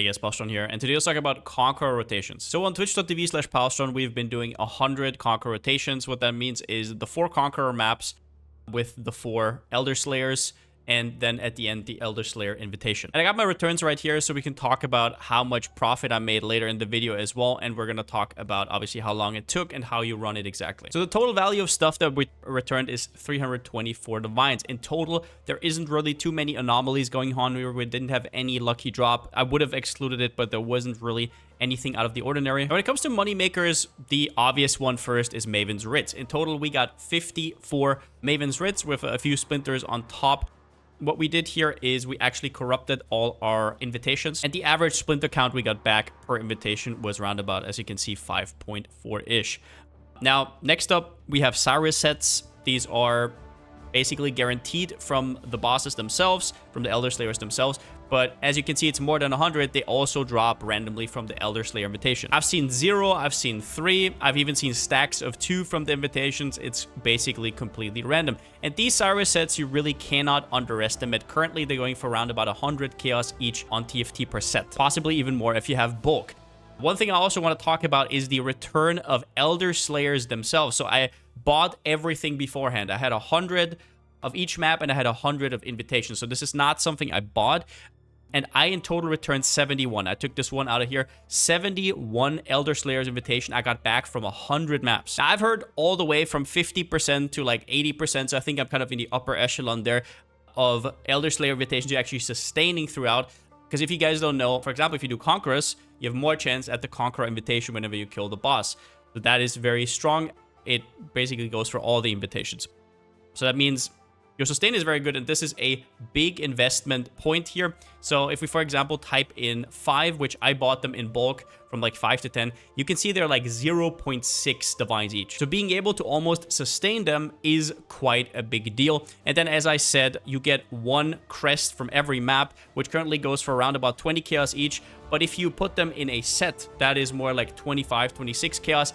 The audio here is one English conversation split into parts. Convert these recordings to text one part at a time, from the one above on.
Hey guys, Palsteron here, and today let's talk about Conqueror rotations. So on twitch.tv/Palsteron, we've been doing 100 Conqueror rotations. What that means is the 4 Conqueror maps with the 4 Elderslayers, and then at the end, the Elderslayer invitation. And I got my returns right here, so we can talk about how much profit I made later in the video as well. And we're going to talk about, obviously, how long it took and how you run it exactly. So the total value of stuff that we returned is 324 divines. In total, there isn't really too many anomalies going on here. We didn't have any lucky drop. I would have excluded it, but there wasn't really anything out of the ordinary. When it comes to money makers, the obvious one first is Maven's Writs. In total, we got 54 Maven's Writs with a few splinters on top. What we did here is we actually corrupted all our invitations, and the average splinter count we got back per invitation was around about, as you can see, 5.4-ish. Now, next up, we have Cyrus sets. These are basically guaranteed from the bosses themselves, from the Elderslayers themselves. But as you can see, it's more than 100. They also drop randomly from the Elderslayer invitation. I've seen 0, I've seen 3, I've even seen stacks of 2 from the invitations. It's basically completely random. And these Cyrus sets, you really cannot underestimate. Currently, they're going for around about 100 chaos each on TFT per set, possibly even more if you have bulk. One thing I also want to talk about is the return of Elderslayers themselves. So I bought everything beforehand. I had 100 of each map and I had 100 of invitations. So this is not something I bought. And I in total returned 71. I took this one out of here. 71 Elderslayers invitation I got back from 100 maps. Now, I've heard all the way from 50% to like 80%. So I think I'm kind of in the upper echelon there of Elderslayer invitations you're actually sustaining throughout. Because if you guys don't know, for example, if you do Conquerors, you have more chance at the Conqueror invitation whenever you kill the boss. So that is very strong. It basically goes for all the invitations. So that means your sustain is very good, and this is a big investment point here. So if we, for example, type in 5, which I bought them in bulk from like 5 to 10, you can see they're like 0.6 divines each. So being able to almost sustain them is quite a big deal. And then, as I said, you get 1 crest from every map, which currently goes for around about 20 chaos each. But if you put them in a set, that is more like 25, 26 chaos.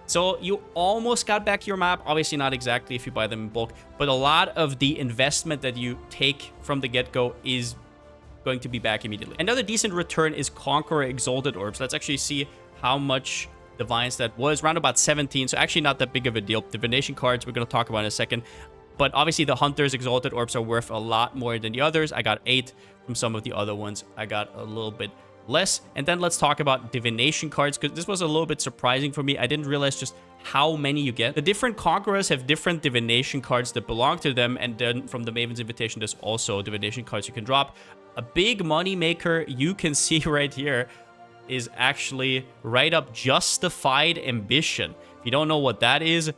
So you almost got back your map. Obviously not exactly if you buy them in bulk, but a lot of the investment that you take from the get-go is going to be back immediately. Another decent return is Conqueror Exalted Orbs. Let's actually see how much divines that was. Around about 17, so actually not that big of a deal. Divination cards we're going to talk about in a second. But obviously the Hunter's Exalted Orbs are worth a lot more than the others. I got 8 from some of the other ones. I got a little bit less. And then let's talk about divination cards, because this was a little bit surprising for me. I didn't realize just how many you get. The different Conquerors have different divination cards that belong to them, and then from the Maven's invitation there's also divination cards you can drop. A big money maker you can see right here is actually right up Justified Ambition. If you don't know what that is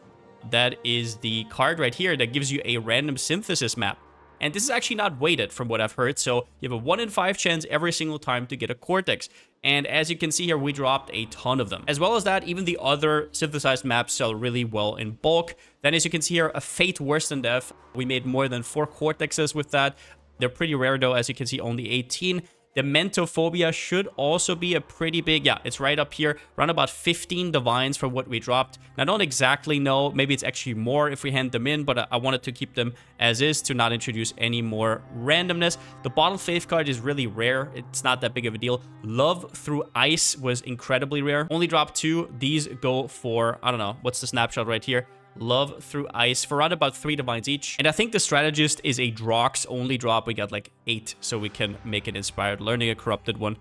the card right here that gives you a random synthesis map. And this is actually not weighted from what I've heard, so you have a 1 in 5 chance every single time to get a Cortex. And as you can see here, we dropped a ton of them. As well as that, even the other synthesized maps sell really well in bulk. Then as you can see here, a Fate Worse Than Death. We made more than 4 Cortexes with that. They're pretty rare though, as you can see, only 18. The Mentophobia should also be a pretty big, yeah, it's right up here, around about 15 divines for what we dropped. Now, I don't exactly know, maybe it's actually more if we hand them in, but I wanted to keep them as is to not introduce any more randomness. The Bottled Faith card is really rare. It's not that big of a deal. Love Through Ice was incredibly rare. Only dropped 2. These go for, I don't know, what's the snapshot right here? Love Through Ice for around about 3 divines each. And I think the Strategist is a Drox only drop. We got like 8, so we can make an Inspired Learning, a corrupted one.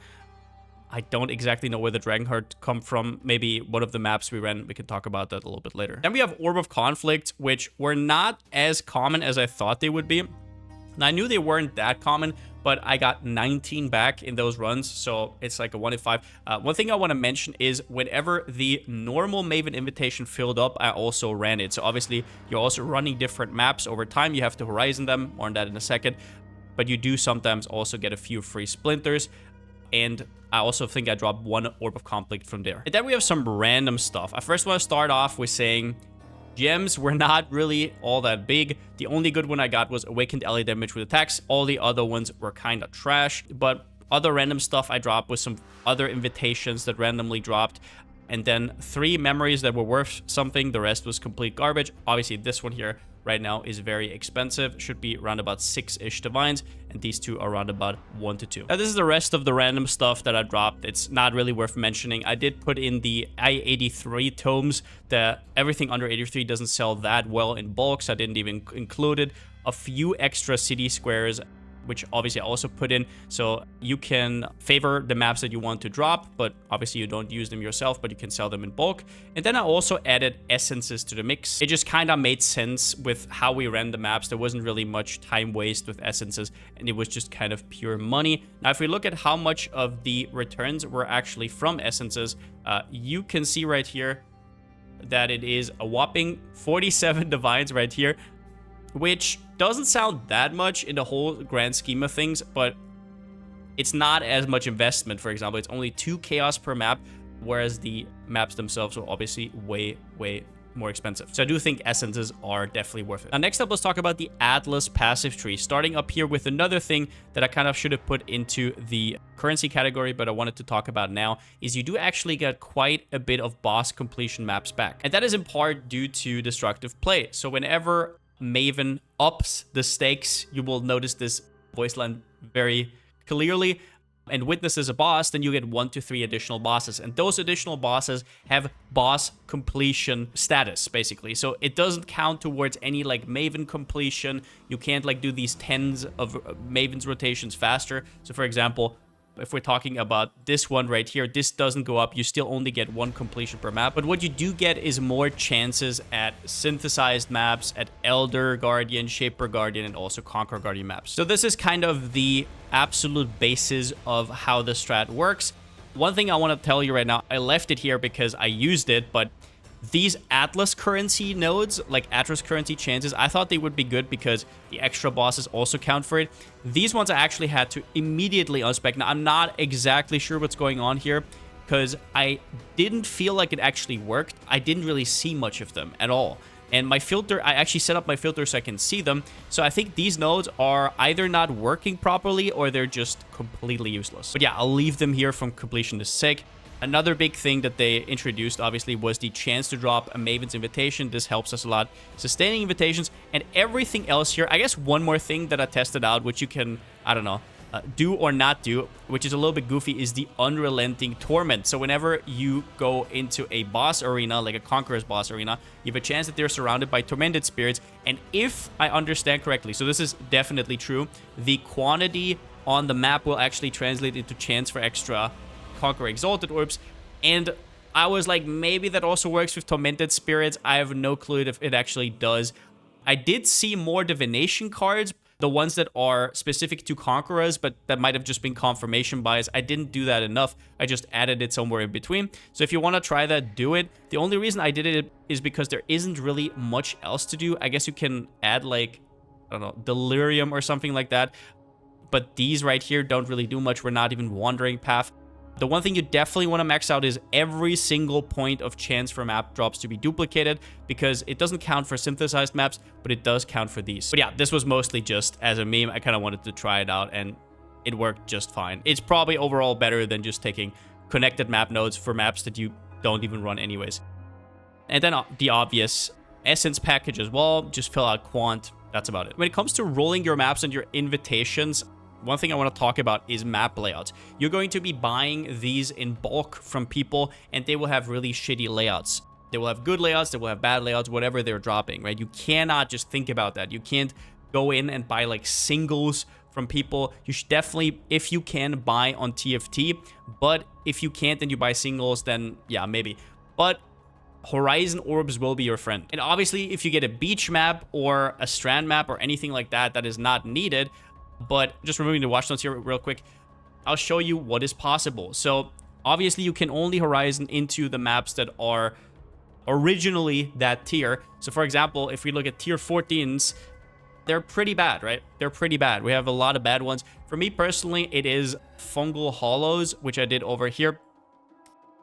I don't exactly know where the Dragonheart come from. Maybe one of the maps we ran. We can talk about that a little bit later. Then we have Orb of Conflict, which were not as common as I thought they would be. And I knew they weren't that common, but I got 19 back in those runs, so it's like a 1 in 5. One thing I want to mention is whenever the normal Maven invitation filled up, I also ran it. So obviously, you're also running different maps over time. You have to Horizon them, more on that in a second. But you do sometimes also get a few free splinters. And I also think I dropped 1 Orb of Conflict from there. And then we have some random stuff. I first want to start off with saying gems were not really all that big. The only good one I got was Awakened Ally Damage with attacks. All the other ones were kind of trash. But other random stuff I dropped was some other invitations that randomly dropped. And then 3 memories that were worth something. The rest was complete garbage. Obviously, this one here right now is very expensive. Should be around about 6-ish divines, and these two are around about 1 to 2. Now, this is the rest of the random stuff that I dropped. It's not really worth mentioning. I did put in the I-83 tomes. Everything under 83 doesn't sell that well in bulk, so I didn't even include it. A few extra city squares, which obviously I also put in, so you can favor the maps that you want to drop, but obviously you don't use them yourself, but you can sell them in bulk. And then I also added essences to the mix. It just kind of made sense with how we ran the maps. There wasn't really much time waste with essences, and it was just kind of pure money. Now, if we look at how much of the returns were actually from essences, you can see right here that it is a whopping 47 divines right here, which doesn't sound that much in the whole grand scheme of things, but it's not as much investment. For example, it's only 2 chaos per map, whereas the maps themselves are obviously way more expensive. So I do think essences are definitely worth it. Now, next up, let's talk about the Atlas passive tree. Starting up here with another thing that I kind of should have put into the currency category, but I wanted to talk about now, is you do actually get quite a bit of boss completion maps back. And that is in part due to destructive play. So whenever Maven ups the stakes, you will notice this voice line very clearly, and witnesses a boss, then you get 1 to 3 additional bosses, and those additional bosses have boss completion status, basically. So it doesn't count towards any like Maven completion. You can't like do these tens of Maven's rotations faster. So for example, if we're talking about this one right here, this doesn't go up. You still only get 1 completion per map. But what you do get is more chances at synthesized maps, at Elder Guardian, Shaper Guardian, and also Conqueror Guardian maps. So this is kind of the absolute basis of how the strat works. One thing I want to tell you right now, I left it here because I used it, but these Atlas currency nodes, like Atlas currency chances, I thought they would be good because the extra bosses also count for it. These ones I actually had to immediately unspec. Now, I'm not exactly sure what's going on here because I didn't feel like it actually worked. I didn't really see much of them at all. And my filter, I actually set up my filter so I can see them. So I think these nodes are either not working properly or they're just completely useless. But yeah, I'll leave them here from completionist sake. Another big thing that they introduced, obviously, was the chance to drop a Maven's Invitation. This helps us a lot. Sustaining invitations and everything else here. I guess one more thing that I tested out, which you can, I don't know, do or not do, which is a little bit goofy, is the Unrelenting Torment. So whenever you go into a boss arena, like a Conqueror's boss arena, you have a chance that they're surrounded by tormented spirits. And if I understand correctly, so this is definitely true, the quantity on the map will actually translate into chance for extra Conqueror Exalted Orbs, and I was like, maybe that also works with Tormented Spirits. I have no clue if it actually does. I did see more Divination cards, the ones that are specific to Conquerors, but that might have just been confirmation bias. I didn't do that enough. I just added it somewhere in between. So if you want to try that, do it. The only reason I did it is because there isn't really much else to do. I guess you can add like, I don't know, Delirium or something like that, but these right here don't really do much. We're not even Wandering Path. The one thing you definitely want to max out is every single point of chance for map drops to be duplicated, because it doesn't count for synthesized maps, but it does count for these. But yeah, this was mostly just as a meme. I kind of wanted to try it out, and it worked just fine. It's probably overall better than just taking connected map nodes for maps that you don't even run anyways. And then the obvious Essence package as well. Just fill out Quant. That's about it. When it comes to rolling your maps and your invitations, one thing I want to talk about is map layouts. You're going to be buying these in bulk from people, and they will have really shitty layouts. They will have good layouts, they will have bad layouts, whatever they're dropping, right? You cannot just think about that. You can't go in and buy like singles from people. You should definitely, if you can, buy on TFT. But if you can't and you buy singles, then yeah, maybe. But Horizon Orbs will be your friend. And obviously, if you get a beach map or a strand map or anything like that, that is not needed. But just removing the watch notes here real quick, I'll show you what is possible. So obviously you can only Horizon into the maps that are originally that tier. So for example, if we look at tier 14s, they're pretty bad, right? They're pretty bad. We have a lot of bad ones. For me personally, it is Fungal Hollows, which I did over here.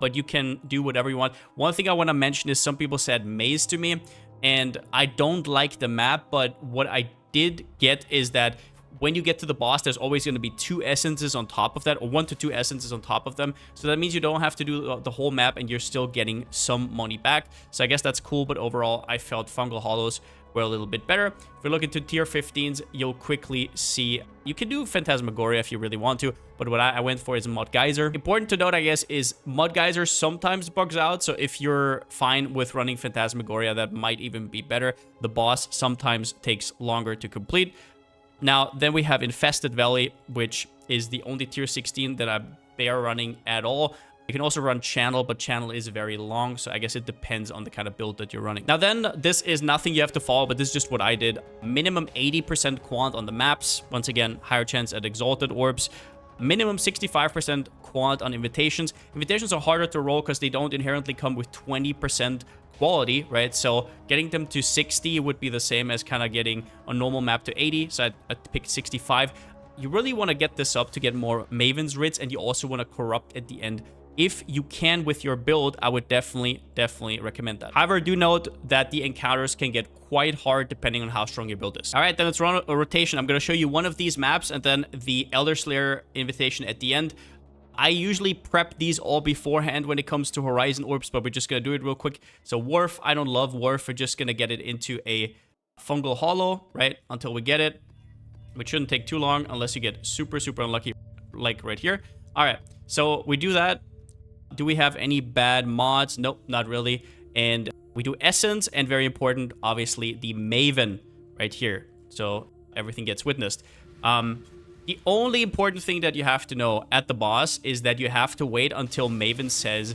But you can do whatever you want. One thing I want to mention is some people said Maze to me, and I don't like the map, but what I did get is that when you get to the boss, there's always going to be 2 essences on top of that, or 1 to 2 essences on top of them. So that means you don't have to do the whole map, and you're still getting some money back. So I guess that's cool, but overall, I felt Fungal Hollows were a little bit better. If we look into tier 15s, you'll quickly see you can do Phantasmagoria if you really want to, but what I went for is Mud Geyser. Important to note, I guess, is Mud Geyser sometimes bugs out, so if you're fine with running Phantasmagoria, that might even be better. The boss sometimes takes longer to complete. Now, then we have Infested Valley, which is the only tier 16 that I bear running at all. You can also run Channel, but Channel is very long, so I guess it depends on the kind of build that you're running. Now then, this is nothing you have to follow, but this is just what I did. Minimum 80% quant on the maps. Once again, higher chance at Exalted Orbs. Minimum 65% quant on Invitations. Invitations are harder to roll because they don't inherently come with 20% quality, right? So getting them to 60 would be the same as kind of getting a normal map to 80, so I'd pick 65. You really want to get this up to get more Maven's Writs, and you also want to corrupt at the end. If you can with your build, I would definitely recommend that. However, do note that the encounters can get quite hard depending on how strong your build is. All right, then let's run a rotation. I'm going to show you one of these maps and then the Elderslayer invitation at the end. I usually prep these all beforehand when it comes to Horizon Orbs, but we're just going to do it real quick. So Wharf, I don't love Wharf. We're just going to get it into a Fungal Hollow, right, until we get it, which shouldn't take too long unless you get super unlucky, like right here. All right, so we do that. Do we have any bad mods? Nope, not really. And we do Essence, and very important, obviously, the Maven right here. So everything gets witnessed. The only important thing that you have to know at the boss is that you have to wait until Maven says,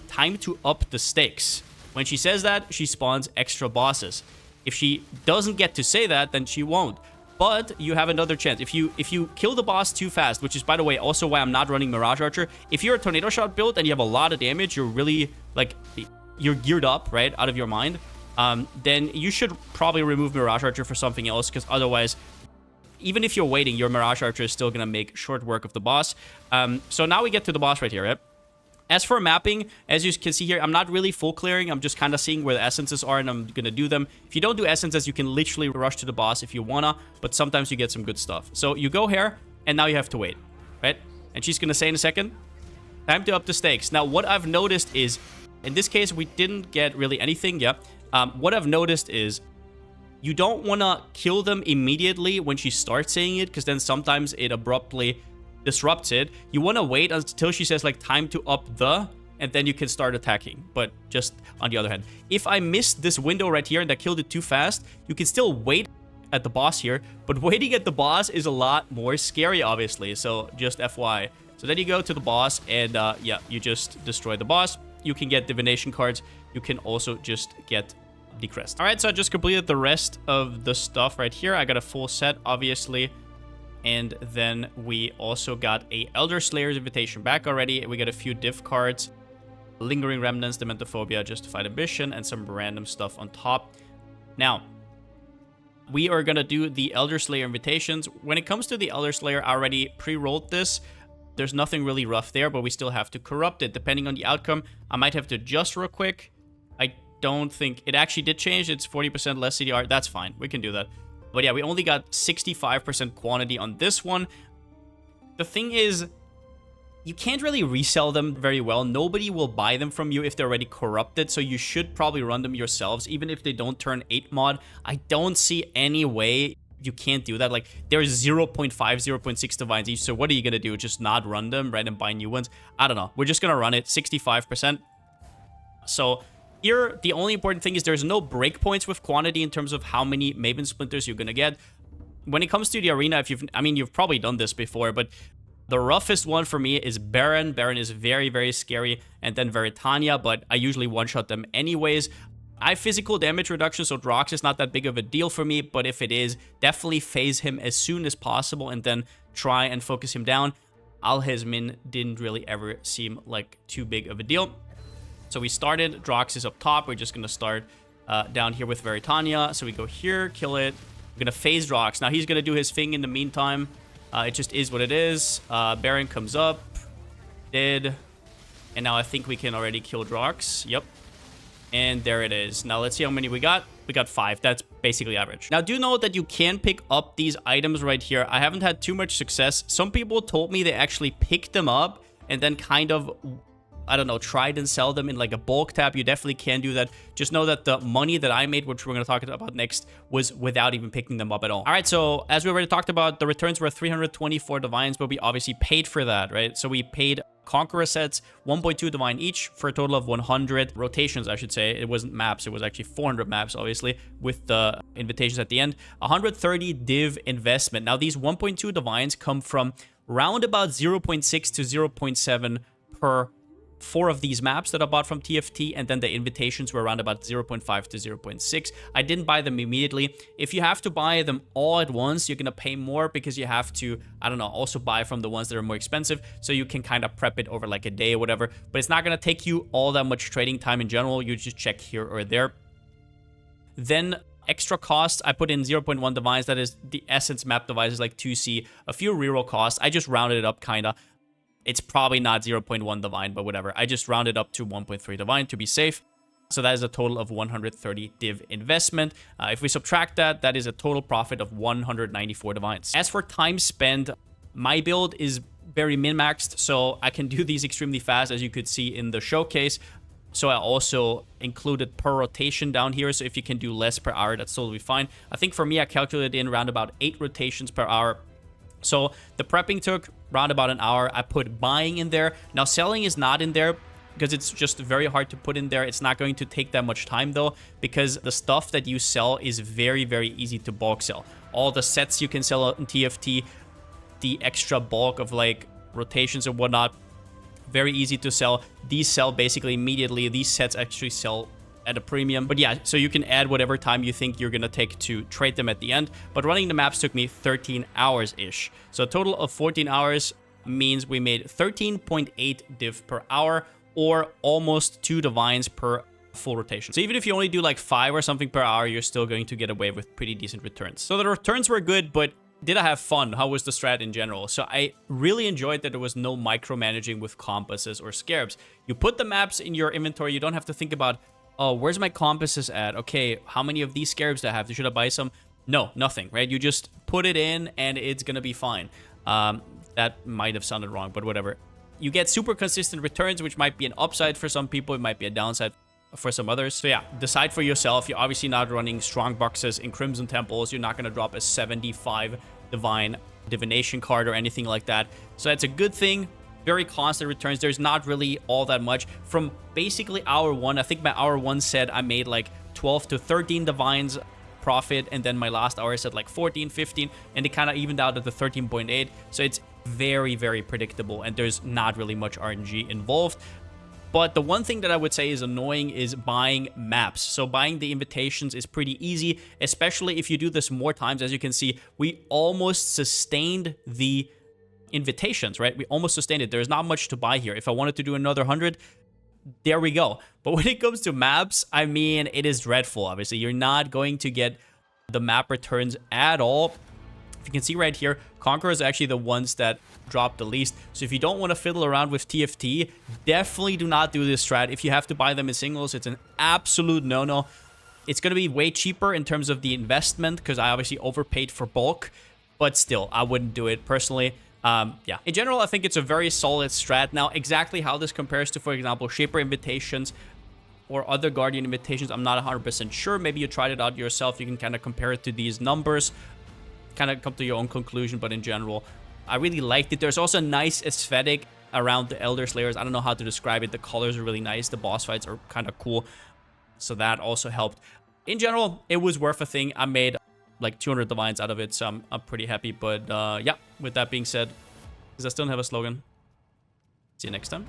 time to up the stakes. When she says that, she spawns extra bosses. If she doesn't get to say that, then she won't. But you have another chance. If you kill the boss too fast, which is, by the way, also why I'm not running Mirage Archer. If you're a Tornado Shot build and you have a lot of damage, you're really, like, you're geared up, right, out of your mind, then you should probably remove Mirage Archer for something else, because otherwise, even if you're waiting, your Mirage Archer is still going to make short work of the boss. So now we get to the boss right here, right? As for mapping, as you can see here, I'm not really full clearing. I'm just kind of seeing where the essences are, and I'm going to do them. If you don't do essences, you can literally rush to the boss if you wanna, but sometimes you get some good stuff. So you go here, and now you have to wait, right? And she's going to say in a second, time to up the stakes. Now, what I've noticed is, in this case, we didn't get really anything, yeah. What I've noticed is, you don't want to kill them immediately when she starts saying it, because then sometimes it abruptly disrupts it. You want to wait until she says, like, time to up the, and then you can start attacking. But just on the other hand, if I missed this window right here and I killed it too fast, you can still wait at the boss here, but waiting at the boss is a lot more scary, obviously, so just FYI. So then you go to the boss, and yeah, you just destroy the boss. You can get divination cards. You can also just get the crest. All right, so I just completed the rest of the stuff right here. I got a full set, obviously. And then we also got a Elderslayer's invitation back already. We got a few div cards, Lingering Remnants, Dementophobia, Justified Ambition, and some random stuff on top. Now, we are going to do the Elderslayer invitations. When it comes to the Elderslayer, I already pre-rolled this. There's nothing really rough there, but we still have to corrupt it. Depending on the outcome, I might have to adjust real quick. I don't think it actually did change. It's 40% less CDR. That's fine. We can do that. But yeah, we only got 65% quantity on this one. The thing is, you can't really resell them very well. Nobody will buy them from you if they're already corrupted, so you should probably run them yourselves, even if they don't turn 8 mod. I don't see any way you can't do that. Like, there's 0.5, 0.6 divines each, so what are you going to do? Just not run them, right, and buy new ones? I don't know. We're just going to run it 65%. So here, the only important thing is there's no breakpoints with quantity in terms of how many Maven Splinters you're going to get. When it comes to the arena, you've probably done this before, but the roughest one for me is Baron. Baron is very scary, and then Veritania, but I usually one-shot them anyways. I have physical damage reduction, so Drox is not that big of a deal for me, but if it is, definitely phase him as soon as possible and then try and focus him down. Al-Hezmin didn't really ever seem like too big of a deal. So we started, Drox is up top. We're just going to start down here with Veritania. So we go here, kill it. We're going to phase Drox. Now he's going to do his thing in the meantime. It just is what it is. Baron comes up, dead. And now I think we can already kill Drox. Yep. And there it is. Now let's see how many we got. We got 5. That's basically average. Now do note that you can pick up these items right here. I haven't had too much success. Some people told me they actually picked them up and then kind of I don't know, try and sell them in like a bulk tab, you definitely can do that. Just know that the money that I made, which we're going to talk about next, was without even picking them up at all. All right, so as we already talked about, the returns were 324 divines, but we obviously paid for that, right? So we paid Conqueror sets, 1.2 divine each, for a total of 100 rotations, I should say. It wasn't maps, it was actually 400 maps, obviously, with the invitations at the end. 130 div investment. Now, these 1.2 divines come from round about 0.6 to 0.7 per 4 of these maps that I bought from TFT, and then the invitations were around about 0.5 to 0.6. I didn't buy them immediately. If you have to buy them all at once, you're gonna pay more because you have to, I don't know, also buy from the ones that are more expensive, so you can kind of prep it over like a day or whatever, but it's not gonna take you all that much trading time in general. You just check here or there. Then extra costs, I put in 0.1 divines. That is the essence map devices like 2C, a few reroll costs. I just rounded it up kind of. It's probably not 0.1 divine, but whatever. I just rounded up to 1.3 divine to be safe. So that is a total of 130 div investment. If we subtract that, that is a total profit of 194 divines. As for time spent, my build is very min-maxed, so I can do these extremely fast, as you could see in the showcase. So I also included per rotation down here, so if you can do less per hour, that's totally fine. I think for me, I calculated in around about 8 rotations per hour. So the prepping took around about an hour. I put buying in there. Now selling is not in there because it's just very hard to put in there. It's not going to take that much time though, because the stuff that you sell is very, very easy to bulk sell. All the sets you can sell in TFT, the extra bulk of like rotations and whatnot, very easy to sell. These sell basically immediately. These sets actually sell at a premium. But yeah, so you can add whatever time you think you're gonna take to trade them at the end. But running the maps took me 13 hours-ish. So a total of 14 hours means we made 13.8 div per hour, or almost 2 divines per full rotation. So even if you only do like 5 or something per hour, you're still going to get away with pretty decent returns. So the returns were good, but did I have fun? How was the strat in general? So I really enjoyed that there was no micromanaging with compasses or scarabs. You put the maps in your inventory. You don't have to think about, oh, where's my compasses at? Okay, how many of these scarabs do I have? Should I buy some? No, nothing, right? You just put it in and it's gonna be fine. That might have sounded wrong, but whatever. You get super consistent returns, which might be an upside for some people. It might be a downside for some others. So yeah, decide for yourself. You're obviously not running strong boxes in Crimson Temples. You're not gonna drop a 75 divine divination card or anything like that. So that's a good thing. Very constant returns. There's not really all that much. From basically hour 1, I think my hour 1 said I made like 12 to 13 divines profit, and then my last hour said like 14, 15, and it kind of evened out at the 13.8. So it's very, very predictable, and there's not really much RNG involved. But the one thing that I would say is annoying is buying maps. So buying the invitations is pretty easy, especially if you do this more times. As you can see, we almost sustained the invitations, right? We almost sustained it. There's not much to buy here. If I wanted to do another 100, there we go. But when it comes to maps, I mean, it is dreadful. Obviously, you're not going to get the map returns at all. If you can see right here, Conqueror is actually the ones that drop the least. So if you don't want to fiddle around with TFT, definitely do not do this strat. If you have to buy them in singles, it's an absolute no-no. It's going to be way cheaper in terms of the investment because I obviously overpaid for bulk, but still, I wouldn't do it personally. Yeah, in general, I think it's a very solid strat. Now, exactly how this compares to, for example, Shaper invitations or other Guardian invitations, I'm not 100% sure. Maybe you tried it out yourself. You can kind of compare it to these numbers, kind of come to your own conclusion. But in general, I really liked it. There's also a nice aesthetic around the Elderslayers. I don't know how to describe it. The colors are really nice. The boss fights are kind of cool. So that also helped. In general, it was worth a thing. I made like 200 divines out of it, so I'm pretty happy. But yeah, with that being said, does I still have a slogan? See you next time.